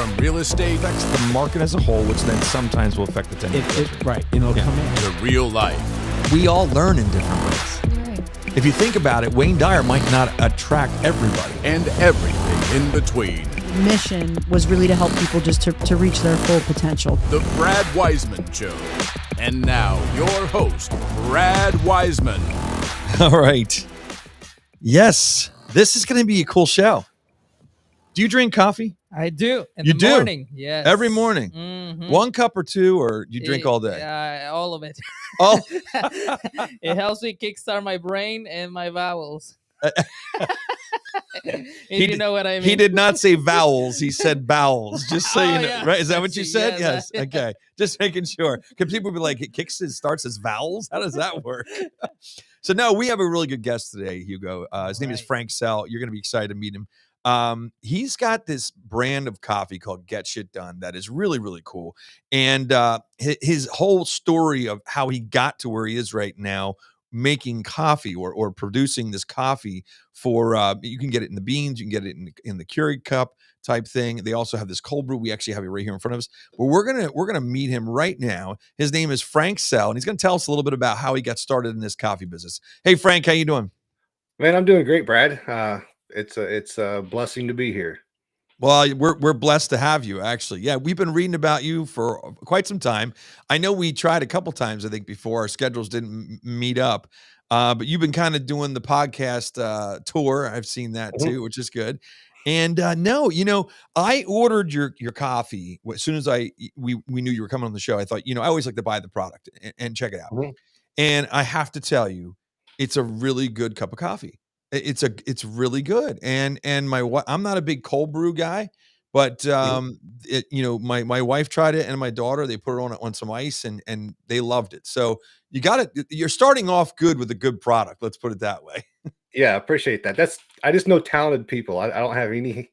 from real estate affects the market as a whole, which then sometimes will affect the tenure. Right. And it'll come in. to real life. We all learn in different ways. If you think about it, Wayne Dyer might not attract everybody. And everything in between. Mission was really to help people just to reach their full potential. The Brad Weisman Show. And now, your host, Brad Weisman. All right. Yes, this is going to be a cool show. Do you drink coffee? I do. In You the do? morning. Yes. Every morning? Mhm. 1 cup or 2, or you drink all day? All of it. Oh. It helps me kickstart my brain and my vowels. If you know what I mean. He did not say vowels. He said bowels. Just so you know, yeah. right? Is that what you said? Yes. Yes. Okay. Just making sure. Because people be like, it starts as vowels? How does that work? So, no, we have a really good guest today, Hugo. His name is Frank Sell. You're going to be excited to meet him. He's got this brand of coffee called Get Shit Done that is really, really cool. And his whole story of how he got to where he is right now, making coffee or producing this coffee for, you can get it in the beans, you can get it in the Keurig cup type thing. They also have this cold brew. We actually have it right here in front of us. But we're gonna meet him right now. His name is Frank Sell, and he's gonna tell us a little bit about how he got started in this coffee business. Hey, Frank, how you doing? Man, I'm doing great, Brad. It's a blessing to be here. Well, we're blessed to have you, actually. Yeah, we've been reading about you for quite some time. I know we tried a couple times, I think, before our schedules didn't meet up. But you've been kind of doing the podcast tour. I've seen that too, which is good. And no, I ordered your coffee as soon as we knew you were coming on the show. I thought, I always like to buy the product and check it out. And I have to tell you, it's a really good cup of coffee. It's really good. And I'm not a big cold brew guy, but my wife tried it and my daughter, they put it on some ice and they loved it. So you're starting off good with a good product. Let's put it that way. Yeah, I appreciate that. I just know talented people. I don't have any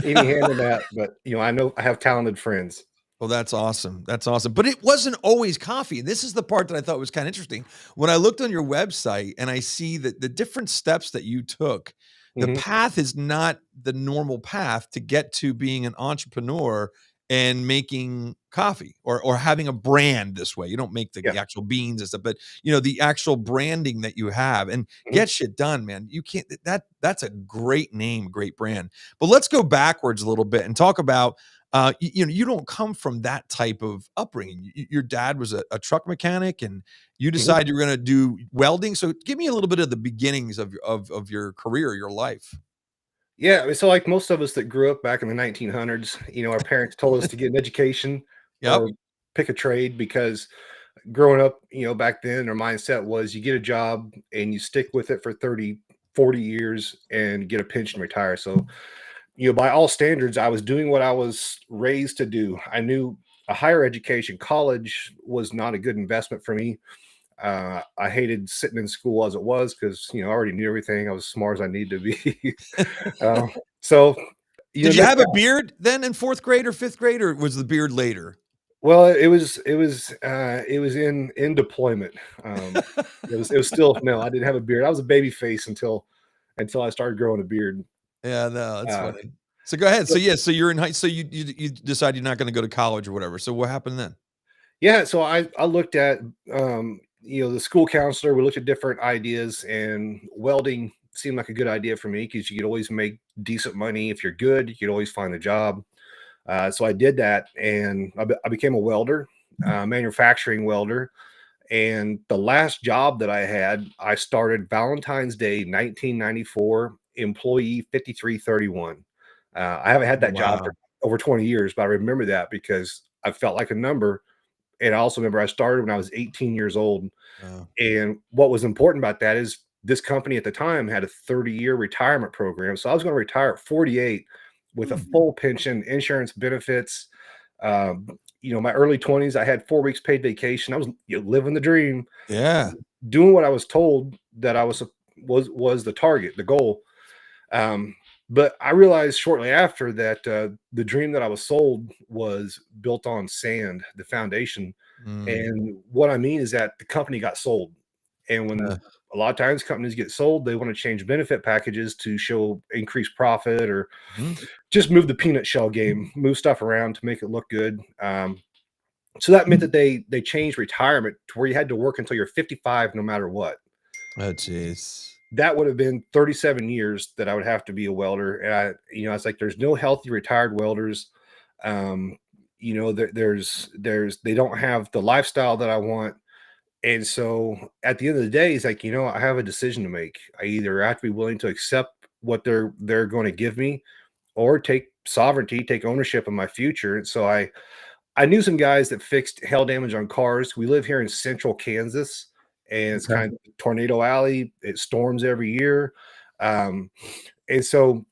hand in that, but I know I have talented friends. Well, that's awesome. That's awesome. But it wasn't always coffee. And this is the part that I thought was kind of interesting. When I looked on your website and I see that the different steps that you took, the path is not the normal path to get to being an entrepreneur and making coffee or having a brand this way. You don't make the actual beans and stuff, but the actual branding that you have and Get Shit Done, man. You can't, that's a great name, great brand. But let's go backwards a little bit and talk about, you don't come from that type of upbringing. Your dad was a truck mechanic and you decided you were going to do welding. So give me a little bit of the beginnings of your career, your life. Yeah. So like most of us that grew up back in the 1900s, our parents told us to get an education or pick a trade because growing up, back then our mindset was you get a job and you stick with it for 30, 40 years and get a pension, retire. So, by all standards, I was doing what I was raised to do. I knew a higher education, college was not a good investment for me. I hated sitting in school as it was because, I already knew everything. I was as smart as I needed to be. So, did you have a beard then in 4th grade or 5th grade, or was the beard later? Well, it was in deployment. It was still, no, I didn't have a beard. I was a baby face until I started growing a beard. Yeah, no, that's funny. So go ahead. So you're in high. So you decide you're not going to go to college or whatever. So what happened then? Yeah, so I looked at the school counselor. We looked at different ideas, and welding seemed like a good idea for me because you could always make decent money if you're good. You could always find a job. So I did that, and I became a welder, manufacturing welder. And the last job that I had, I started Valentine's Day, 1994, employee 5331. I haven't had that job for over 20 years, but I remember that because I felt like a number. And I also remember I started when I was 18 years old. And what was important about that is this company at the time had a 30-year retirement program. So I was going to retire at 48 with a full pension, insurance benefits. My early 20s, I had 4 weeks paid vacation. I was living the dream. Yeah. Doing what I was told that I was the target, the goal. But I realized shortly after that the dream that I was sold was built on sand, the foundation. And what I mean is that the company got sold. And when Uh, a lot of times companies get sold, they want to change benefit packages to show increased profit or mhm. just move the peanut shell game, move stuff around to make it look good. So that meant that they changed retirement to where you had to work until you're 55 no matter what. Oh, jeez. That would have been 37 years that I would have to be a welder. And I was like, there's no healthy retired welders. Um, they don't have the lifestyle that I want. And so at the end of the day, he's like, I have a decision to make. I either have to be willing to accept what they're going to give me or take sovereignty, take ownership of my future. And so I knew some guys that fixed hail damage on cars. We live here in central Kansas, and it's Okay. kind of tornado alley. It storms every year. Um, and so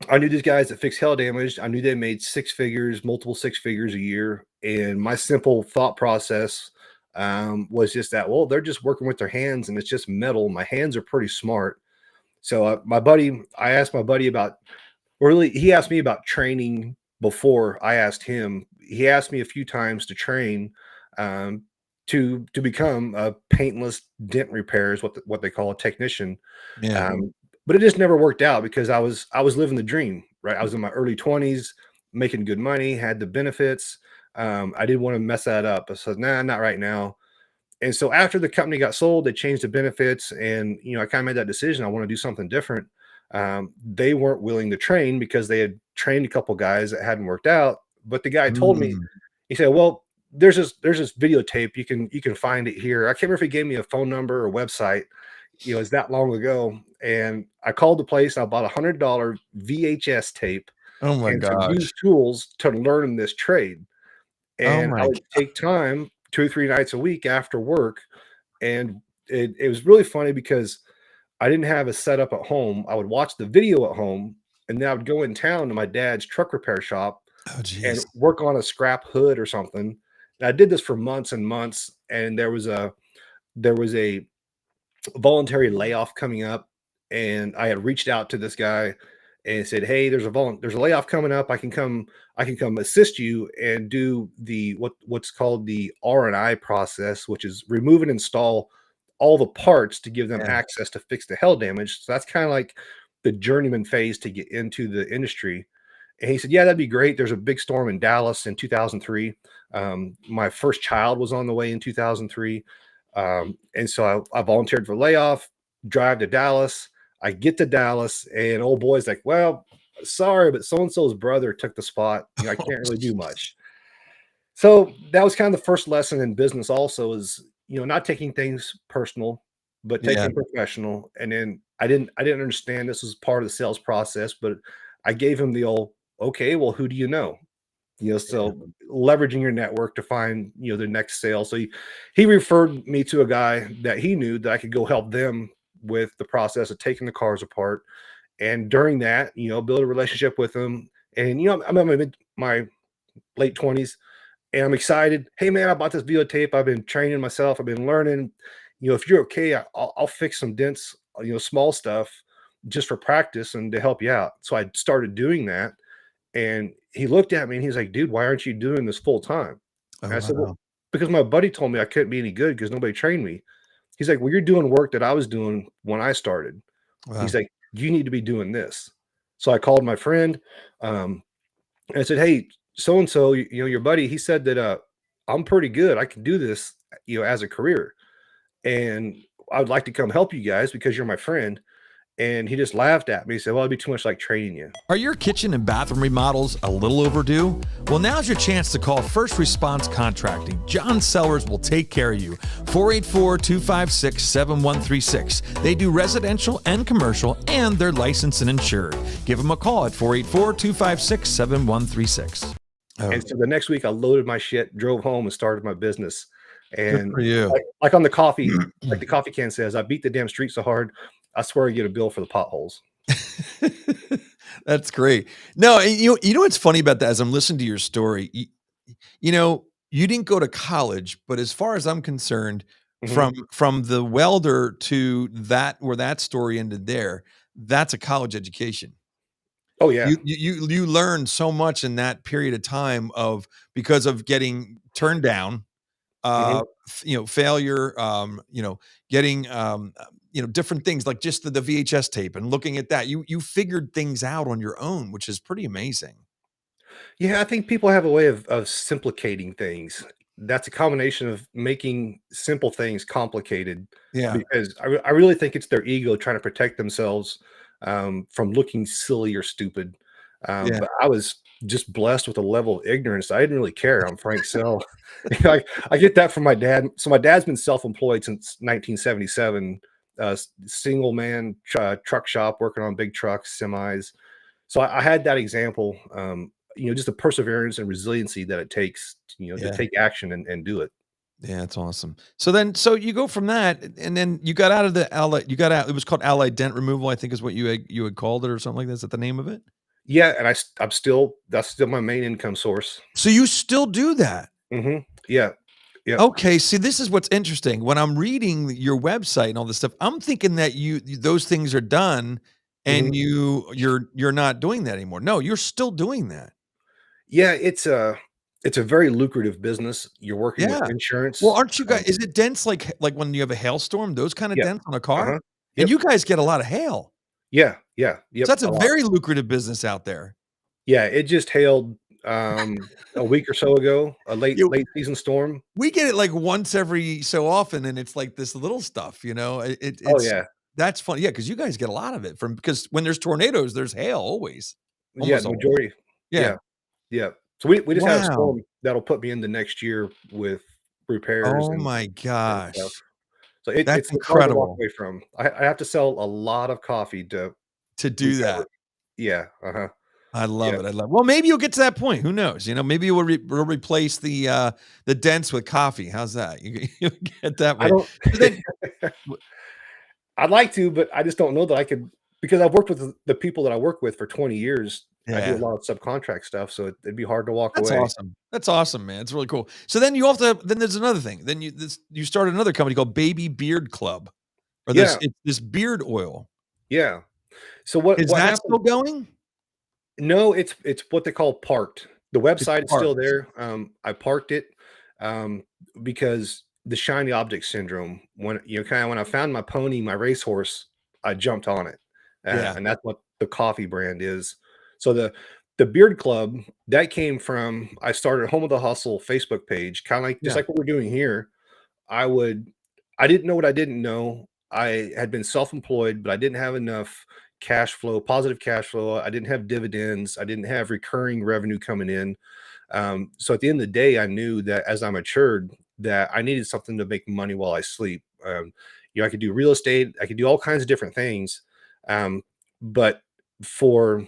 I knew these guys that fix hail damage. I knew they made six figures, multiple six figures a year. And my simple thought process was just that, well, they're just working with their hands and it's just metal. My hands are pretty smart. So I asked my buddy about, really, he asked me about training before I asked him. He asked me a few times to train um, to become a paintless dent repair is what they call a technician. Yeah. But it just never worked out because I was living the dream, right? I was in my early 20s, making good money, had the benefits. I didn't want to mess that up. I said, nah, not right now. And so after the company got sold, they changed the benefits, and I kind of made that decision. I want to do something different. They weren't willing to train because they had trained a couple guys that hadn't worked out. But the guy told me, Mm. he said, "Well, there's this videotape. You can find it here." I can't remember if he gave me a phone number or website. It's that long ago. And I called the place. And I bought $100 VHS tape Oh my and some gosh. used tools to learn this trade. Oh And I my. would take time 2 or 3 nights a week after work. And it was really funny because I didn't have a setup at home. I would watch the video at home, and then I would go in town to my dad's truck repair shop Oh, and jeez. work on a scrap hood or something. And I did this for months and months. And there was a voluntary layoff coming up, and I had reached out to this guy and said, "Hey, there's a layoff coming up. I can come assist you and do the what's called the R&I process, which is remove and install all the parts to give them Yeah. access to fix the hail damage." So that's kind of like the journeyman phase to get into the industry. And he said, "Yeah, that'd be great. There's a big storm in Dallas in 2003. My first child was on the way in 2003. And so I volunteered for layoff, drive to Dallas. I get to Dallas, and old boy's like, "Well, sorry, but so and so's brother took the spot. I can't really do much." So that was kind of the first lesson in business, also, is not taking things personal, but taking Yeah. them professional. And then I didn't understand this was part of the sales process, but I gave him the old, okay, well, who do you know? So leveraging your network to find the next sale. So he referred me to a guy that he knew that I could go help them with the process of taking the cars apart. And during that, build a relationship with them. And I'm in my late 20s, and I'm excited. "Hey man, I bought this videotape. I've been training myself. I've been learning. If you're okay, I'll fix some dents, small stuff, just for practice and to help you out." So I started doing that, and he looked at me and he's like, "Dude, why aren't you doing this full time?" Oh, And I said, "Well, wow. because my buddy told me I couldn't be any good because nobody trained me." He's like, "Well, you're doing work that I was doing when I started." He's Wow. like, "You need to be doing this." So I called my friend, um, and I said, "Hey, so and so, your buddy, he said that I'm pretty good. I can do this, as a career, and I would like to come help you guys because you're my friend." And he just laughed at me. He said, "Well, it'd be too much like training you." Are your kitchen and bathroom remodels a little overdue? Well, now's your chance to call First Response Contracting. John Sellers will take care of you. 484-256-7136. They do residential and commercial, and they're licensed and insured. Give them a call at 484-256-7136. Oh, And so the next week I loaded my shit, drove home, and started my business. good And for you. like on the coffee, like the coffee can says, "I beat the damn street so hard, I swear I get a bill for the potholes." That's great. No, and you know what's funny about that as I'm listening to your story, you didn't go to college, but as far as I'm concerned, Mhm. from the welder to that where that story ended there, that's a college education. Oh yeah. You learn so much in that period of time of because of getting turned down Mhm. failure, getting, different things like just the VHS tape and looking at that. You figured things out on your own, which is pretty amazing. Yeah, I think people have a way of simplicating things. That's a combination of making simple things complicated Yeah. because I really think it's their ego trying to protect themselves from looking silly or stupid. Yeah. But I was just blessed with a level of ignorance. I didn't really care. I'm Frank Sell. I get that from my dad. So my dad's been self-employed since 1977, single man truck shop working on big trucks, semis. So I had that example. Just the perseverance and resiliency that it takes, to Yeah. take action and do it. Yeah, it's awesome. So you go from that, and then you got out of the allied. You got out. It was called allied dent removal, I think, is what you had called it, or something like that. Is that the name of it? Yeah, and I'm still that's still my main income source. So you still do that? Yeah, yep. Okay. See, this is what's interesting. When I'm reading your website and all this stuff, I'm thinking that those things are done, Mhm. and you're not doing that anymore. No, you're still doing that. Yeah, it's a very lucrative business. You're working with Yeah. Well, insurance. aren't you guys? Is it dents like when you have a hailstorm? Those kind of Yeah, dents on a car, uh-huh. and Yep. you guys get a lot of hail. Yeah, yeah, So yep, that's a a lot. very lucrative business out there. Yeah, it just hailed a week or so ago, a You late season storm. We get it like once every so often, and it's like this little stuff, Oh it's yeah. that's funny, yeah, because you guys get a lot of it because when there's tornadoes, there's hail always, Yeah, almost the always. majority. Yeah. Yeah. Yeah. So we just had a Wow. storm that'll put me in the next year with repairs Oh my and stuff. gosh. So That's it's hard to walk incredible away from. I have to sell a lot of coffee to to do recover. that. Yeah, uh-huh. I love Yep. it, I love well, maybe you'll get to that point, who knows? Maybe we'll replace the dents with coffee, how's that? You get that I way. don't So then I'd like to, but I just don't know that I could because I've worked with the people that I work with for 20 years. I do a yeah. lot of subcontract stuff, so it'd be hard to walk That's away. awesome. That's awesome, man. It's really cool. So then you also then there's another thing. Then you started another company called Baby Beard Club, or Yeah, this beard oil. yeah. So what Is what that happened. still going? No, it's what they call parked. The It's website is still parked. there. I parked it um, because the shiny object syndrome. When kind of when I found my pony, my racehorse, I jumped on it, Yeah. and that's what the coffee brand is. So the Beard Club that came from I started Home of the Hustle Facebook page, kind of like just Yeah. like what we're doing here. I would I didn't know what I didn't know. I had been self-employed, but I didn't have enough cash flow, positive cash flow. I didn't have dividends. I didn't have recurring revenue coming in. So at the end of the day, I knew that as I matured, that I needed something to make money while I sleep. I could do real estate, I could do all kinds of different things. But for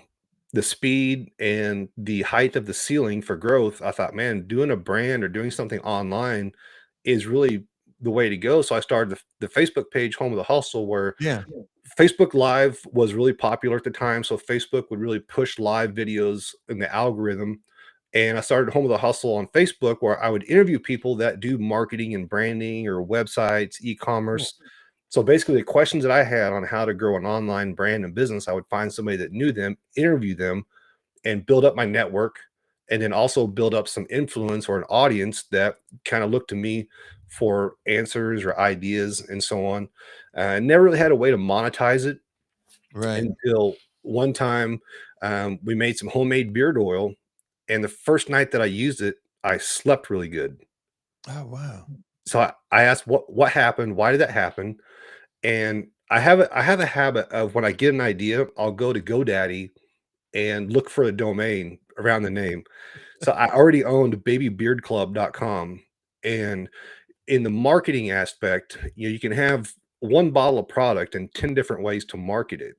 the speed and the height of the ceiling for growth, I thought, man, doing a brand or doing something online is really the way to go. So I started the Facebook page Home of the Hustle, where Yeah. Facebook Live was really popular at the time. So Facebook would really push live videos in the algorithm. And I started Home of the Hustle on Facebook, where I would interview people that do marketing and branding or websites, Cool. e-commerce. So basically, the questions that I had on how to grow an online brand and business, I would find somebody that knew them, interview them, and build up my network, and then also build up some influence or an audience that kind of looked to me for answers or ideas and so on. Never really had a way to monetize it Right. until one time we made some homemade beard oil, and the first night that I used it, I slept really good. Oh, wow. So I asked what happened, why did that happen? And I have a habit of when I get an idea, I'll go to GoDaddy and look for a domain around the name. So I already owned babybeardclub.com. And in the marketing aspect, you can have one bottle of product and 10 different ways to market it.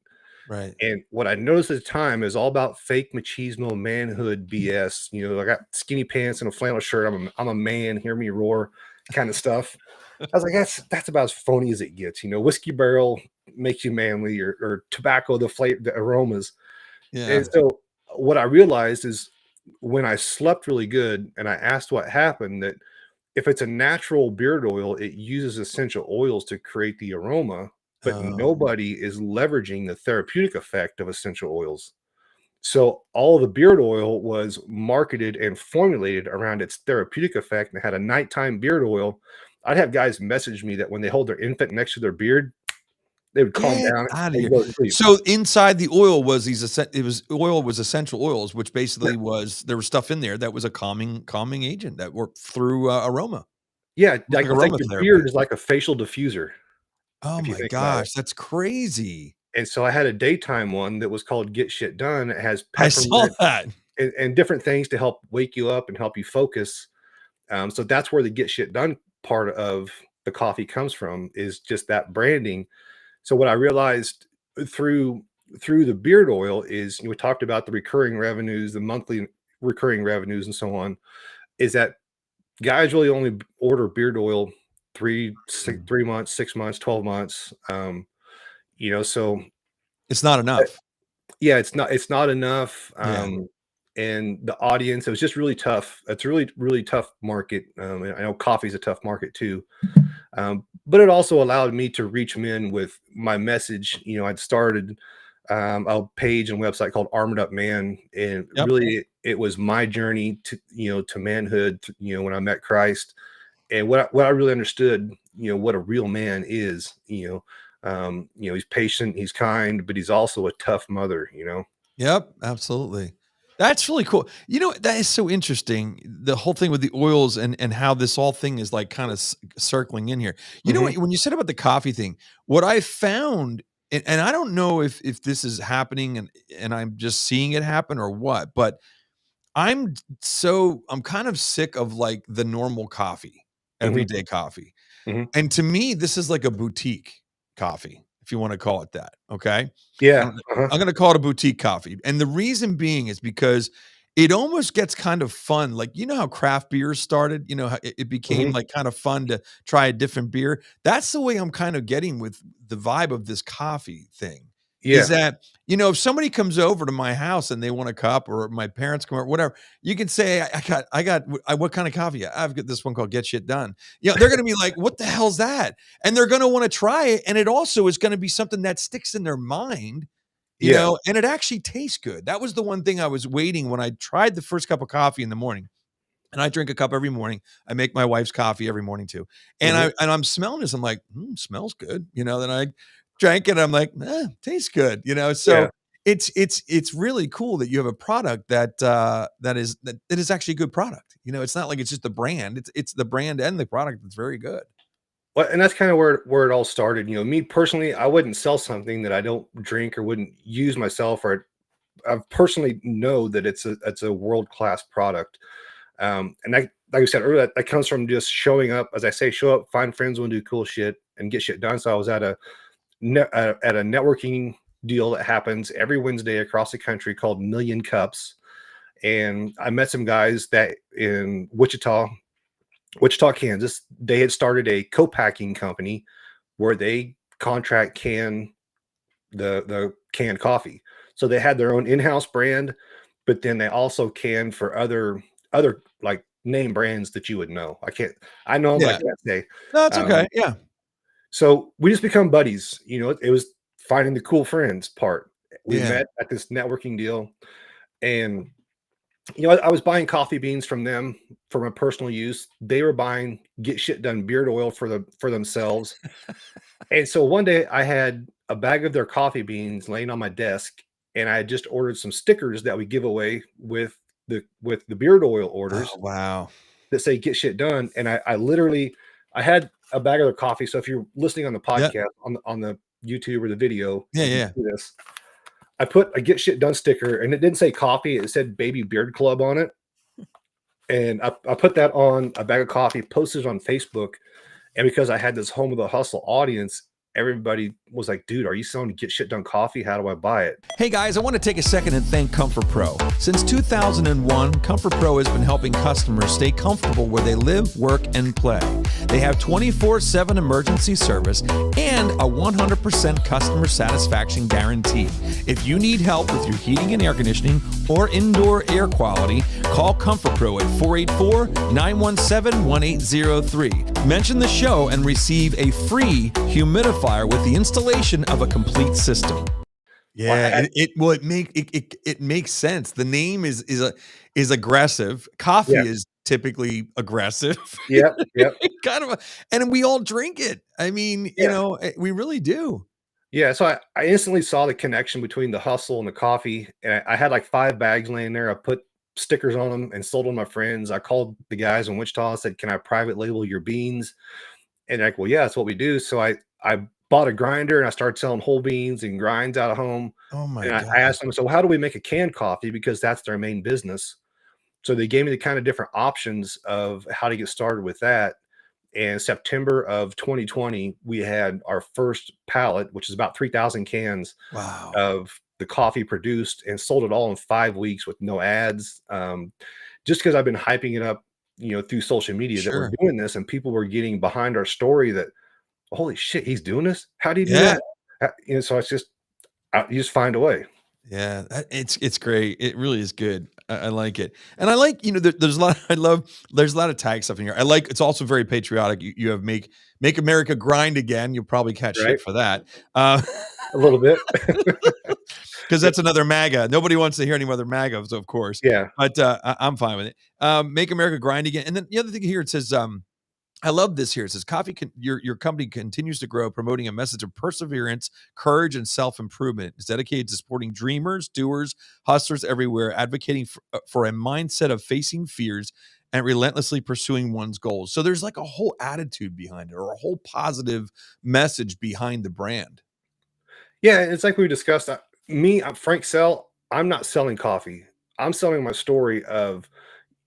Right. And what I noticed at the time is all about fake machismo manhood BS. I got skinny pants and a flannel shirt. I'm a man, hear me roar kind of stuff. I was like, that's about as phony as it gets. Whiskey barrel makes you manly, or tobacco, the flavor, the aromas. Yeah. And so what I realized is when I slept really good and I asked what happened, that if it's a natural beard oil, it uses essential oils to create the aroma, but Oh, nobody is leveraging the therapeutic effect of essential oils. So all of the beard oil was marketed and formulated around its therapeutic effect, and it had a nighttime beard oil. I'd have guys message me that when they hold their infant next to their beard, they would calm Get down out of and here. go to sleep. So inside the oil was oil was essential oils, which basically was there was stuff in there that was a calming agent that worked through aroma. Yeah, Like like your aromatherapy. beard is like a facial diffuser, Oh if you my think about it. gosh, that's crazy. And so I had a daytime one that was called Get Shit Done. It has I saw peppermint that. and different things to help wake you up and help you focus. So that's where the Get Shit Done part of the coffee comes from, is just that branding. So what I realized through the beard oil is, we talked about the recurring revenues, the monthly recurring revenues, and so on, is that guys really only order beard oil 3 months, 6 months, 12 months. So It's not enough. yeah, it's not enough. Yeah. And the audience, it was just really tough. It's a really, really tough market. And I know coffee's a tough market too. But it also allowed me to reach men with my message. I'd started a page and website called Armored Up Man, and Yep. really it was my journey to manhood, when I met Christ, and what I really understood, what a real man is. He's patient, he's kind, but he's also a tough mother. Yep, absolutely. That's really cool. That is so interesting. The whole thing with the oils and how this whole thing is like kind of circling in here. You know Mhm. what? When you said about the coffee thing, what I found, and I don't know if this is happening and I'm just seeing it happen or what, but I'm kind of sick of like the normal coffee, Mhm. everyday coffee. Mhm. And to me, this is like a boutique coffee, if you want to call it that. Okay. Yeah. I'm I'm gonna call it a boutique coffee. And the reason being is because it almost gets kind of fun. Like, you know how craft beers started? You know, how it became Mhm. like kind of fun to try a different beer. That's the way I'm kind of getting with the vibe of this coffee thing. Is Yeah. that, if somebody comes over to my house and they want a cup, or my parents come over, whatever, you can say, what kind of coffee? I've got this one called Get Shit Done. They're going to be like, what the hell's that? And they're going to want to try it. And it also is going to be something that sticks in their mind, Yeah. and it actually tastes good. That was the one thing I was waiting when I tried the first cup of coffee in the morning. And I drink a cup every morning. I make my wife's coffee every morning too. And Mhm. I'm smelling this. I'm like, smells good. Then I drank it. I'm like, tastes good. So Yeah. it's really cool that you have a product that is actually a good product. It's not like it's just the brand. It's the brand and the product that's very good. Well, and that's kind of where it all started. Me personally, I wouldn't sell something that I don't drink or wouldn't use myself, or I personally know that it's a world-class product. And like I said earlier, that comes from just showing up. As I say, show up, find friends, want to do cool shit, and get shit done. So I was at a networking deal that happens every Wednesday across the country called Million Cups, and I met some guys that in Wichita, Kansas, they had started a co-packing company where they contract the canned coffee. So they had their own in-house brand, but then they also canned for other like name brands that you would know. I know them, but I Yeah. can't say. No, it's okay. Yeah. So we just become buddies. It was finding the cool friends part. We Yeah. met at this networking deal, and I was buying coffee beans from them for my personal use. They were buying Get Shit Done beard oil for themselves. And so one day I had a bag of their coffee beans laying on my desk, and I had just ordered some stickers that we give away with the beard oil orders Oh, wow. that say Get Shit Done. And I literally had a bag of their coffee. So if you're listening on the Yep. podcast, on the YouTube or the video, Yeah, you can yeah. see this. I put a Get Shit Done sticker, and it didn't say coffee, it said Baby Beard Club on it. And I put that on a bag of coffee, posted it on Facebook. And because I had this Home of the Hustle audience, everybody was like, dude, are you selling Get Shit Done coffee? How do I buy it? Hey guys, I want to take a second and thank Comfort Pro. Since 2001, Comfort Pro has been helping customers stay comfortable where they live, work, and play. They have 24/7 emergency service and a 100% customer satisfaction guarantee. If you need help with your heating and air conditioning or indoor air quality, call Comfort Pro at 484-917-1803. Mention the show and receive a free humidifier with the installation of a complete system. Well, I Yeah, had, it makes sense. The name is aggressive. yeah, Coffee is typically aggressive. yep, yep, Kind of and we all drink it. I mean, yeah. we really do. Yeah, so I instantly saw the connection between the hustle and the coffee, and I had like 5 bags laying there. I put stickers on them and sold them to my friends. I called the guys in Wichita, said, "Can I private label your beans?" And they're like, "Well, yeah, that's what we do." So I bought a grinder and I started selling whole beans and grinds out of home. Oh my And I gosh. asked them, "So how do we make a canned coffee?" Because that's their main business. So they gave me the kind of different options of how to get started with that. And September of 2020, we had our first pallet, which is about 3,000 cans Wow. of the coffee produced, and sold it all in 5 weeks with no ads. Just because I've been hyping it up, through social media that we're Sure. doing this, and people were getting behind our story that, holy shit, he's doing this. How do you do Yeah. that? So it's just, you just find a way. Yeah, it's great. It really is good. I like it, and I like there's a lot. I love there's a lot of tag stuff in here. I like it's also very patriotic. You have make America grind again. You'll probably catch Right. shit for that, because A little bit. Yeah. that's another MAGA. Nobody wants to hear any other MAGAs, of course. Yeah. But I'm fine with it. Make America grind again. And then the other thing here it says I love this here. It says, your company continues to grow, promoting a message of perseverance, courage, and self-improvement. It's dedicated to supporting dreamers, doers, hustlers everywhere, advocating for a mindset of facing fears and relentlessly pursuing one's goals. So there's like a whole attitude behind it, or a whole positive message behind the brand. Yeah. It's like we discussed. I'm Frank Sell. I'm not selling coffee. I'm selling my story of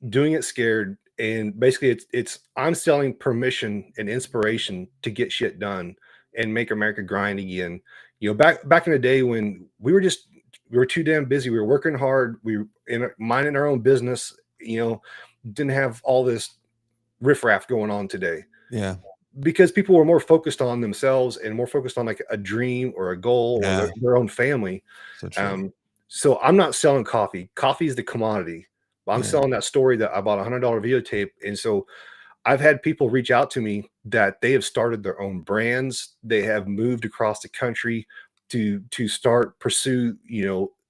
doing it scared, and basically it's I'm selling permission and inspiration to get shit done and make America grind again. Back in the day when we were too damn busy. We were working hard. We were minding our own business. Didn't have all this riffraff going on today, Yeah. because people were more focused on themselves and more focused on like a dream or a goal or Yeah. their own family. So true. So I'm not selling coffee. Coffee is the commodity. I'm Yeah. selling that story that I bought $100 videotape. And so I've had people reach out to me that they have started their own brands. They have moved across the country to start pursue,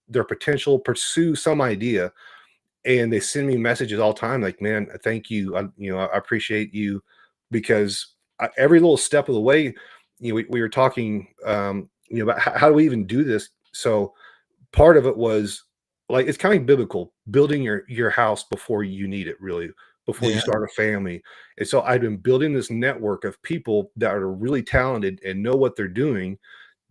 their potential, pursue some idea. And they send me messages all the time like, "Man, thank you. I appreciate you," because every little step of the way, we were talking, about how do we even do this. So part of it was like, it's kind of biblical, building your house before you need it, really, before you Yeah. start a family. And so I've been building this network of people that are really talented and know what they're doing,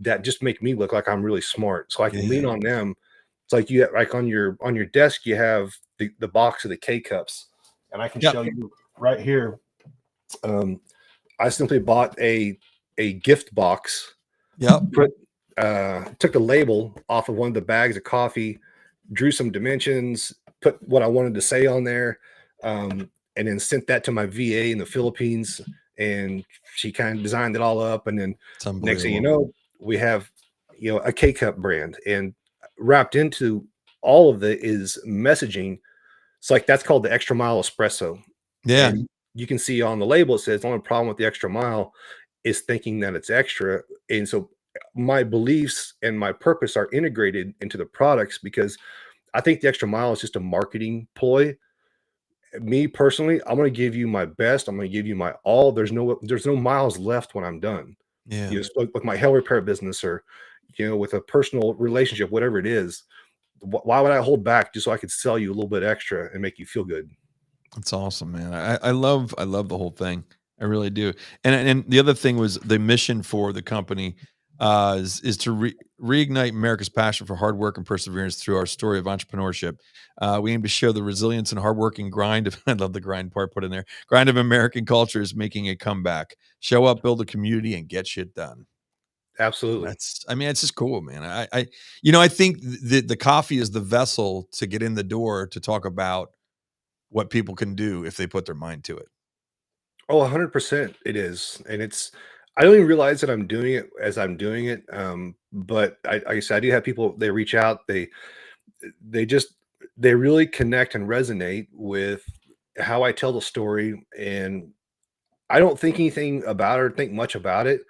that just make me look like I'm really smart, so I can Yeah. lean on them. It's like, you like on your desk you have the box of the K cups, and I can Yep. show you right here. um I simply bought a gift box, Yep. put took the label off of one of the bags of coffee, drew some dimensions, put what I wanted to say on there, and then sent that to my VA in the Philippines, and she kind of designed it all up. And then It's next thing you unbelievable. know, we have a K cup brand, and wrapped into all of it is messaging. It's like, that's called the extra mile espresso, Yeah. and you can see on the label it says the only problem with the extra mile is thinking that it's extra. And so my beliefs and my purpose are integrated into the products, because I think the extra mile is just a marketing ploy. Me personally, I'm going to give you my best. I'm going to give you my all. There's no miles left when I'm done. Yeah. With my hair repair business, or with a personal relationship, whatever it is. Why would I hold back just so I could sell you a little bit extra and make you feel good? That's awesome, man. I love the whole thing. I really do. And the other thing was the mission for the company is to reignite America's passion for hard work and perseverance through our story of entrepreneurship. We aim to show the resilience and hardworking grind of I love the grind part put in there. Grind of American culture is making a comeback. Show up, build a community, and get shit done. Absolutely. I mean, it's just cool, man. I think the coffee is the vessel to get in the door to talk about what people can do if they put their mind to it. Oh, 100% it is. And I don't even realize that I'm doing it as I'm doing it. But like I said, I do have people, they reach out, they just, they really connect and resonate with how I tell the story. And I don't think anything about it or think much about it.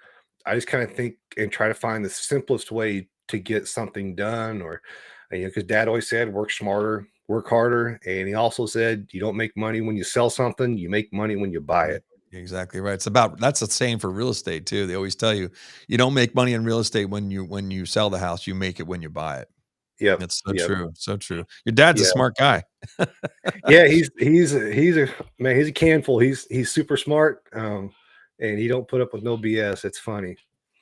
I just kind of think and try to find the simplest way to get something done, or because Dad always said, work smarter, work harder, and he also said, you don't make money when you sell something, you make money when you buy it. Exactly right. That's the same for real estate too. They always tell you, you don't make money in real estate when you sell the house, you make it when you buy it. Yep. It's so Yep. true. So true. Your dad's a Yeah. smart guy. Yeah, he's a man. He's a canful. He's super smart, and he don't put up with no BS. It's funny.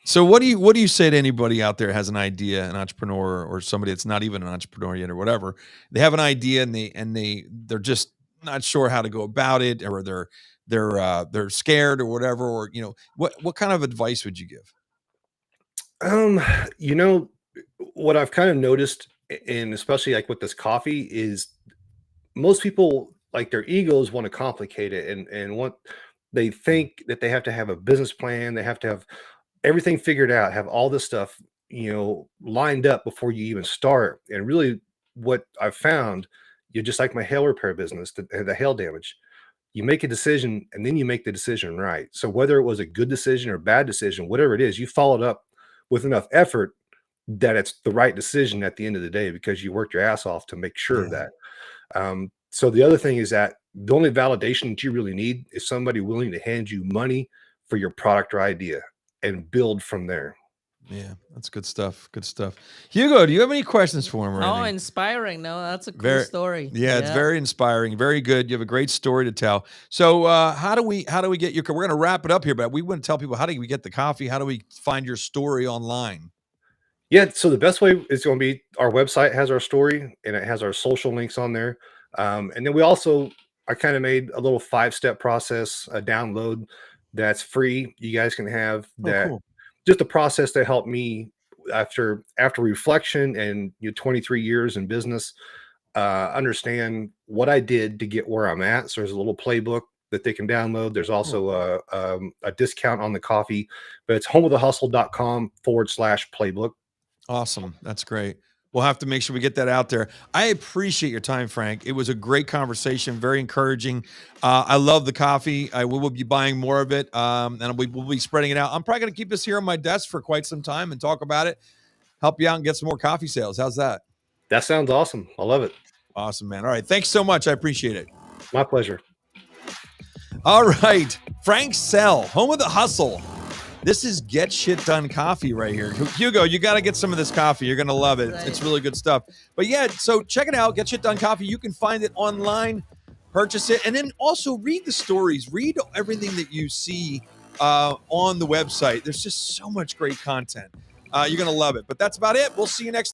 So what do you say to anybody out there who has an idea, an entrepreneur or somebody that's not even an entrepreneur yet or whatever? They have an idea and they're just not sure how to go about it, or they're scared or whatever, or what kind of advice would you give? Um, you know what I've kind of noticed, and especially like with this coffee, is most people, like, their egos want to complicate it, and want they think that they have to have a business plan, they have to have everything figured out, have all this stuff, lined up before you even start. And really, what I've found, you're just like my hail repair business, the hail damage. You make a decision and then you make the decision right. So whether it was a good decision or bad decision, whatever it is, you followed up with enough effort that it's the right decision at the end of the day, because you worked your ass off to make sure of Yeah. that. So the other thing is that the only validation that you really need is somebody willing to hand you money for your product or idea, and build from there. Yeah, that's good stuff. Good stuff. Hugo, do you have any questions for him or Oh, anything? inspiring. No, that's a cool Very, story. yeah, it's very inspiring. Very good. You have a great story to tell. So, how do we get your? We're going to wrap it up here, but we want to tell people, how do we get the coffee? How do we find your story online? Yeah, so the best way is going to be our website has our story and it has our social links on there. And then I kind of made a little 5-step process, a download that's free. You guys can have Oh, that, cool. just a process that helped me after reflection and 23 years in business, understand what I did to get where I'm at. So there's a little playbook that they can download. There's also a discount on the coffee, but it's homewiththehustle.com/playbook. Awesome. That's great. We'll have to make sure we get that out there. I appreciate your time, Frank. It was a great conversation, very encouraging. I love the coffee. We will be buying more of it, and we'll be spreading it out. I'm probably going to keep this here on my desk for quite some time and talk about it, help you out and get some more coffee sales. How's that? That sounds awesome. I love it. Awesome, man. All right. Thanks so much. I appreciate it. My pleasure. All right. Frank Sell, home of the hustle. This is Get Shit Done coffee right here. Hugo, you got to get some of this coffee. You're going to love it. Right. It's really good stuff. But yeah, so check it out. Get Shit Done coffee. You can find it online, purchase it, and then also read the stories. Read everything that you see on the website. There's just so much great content. You're going to love it. But that's about it. We'll see you next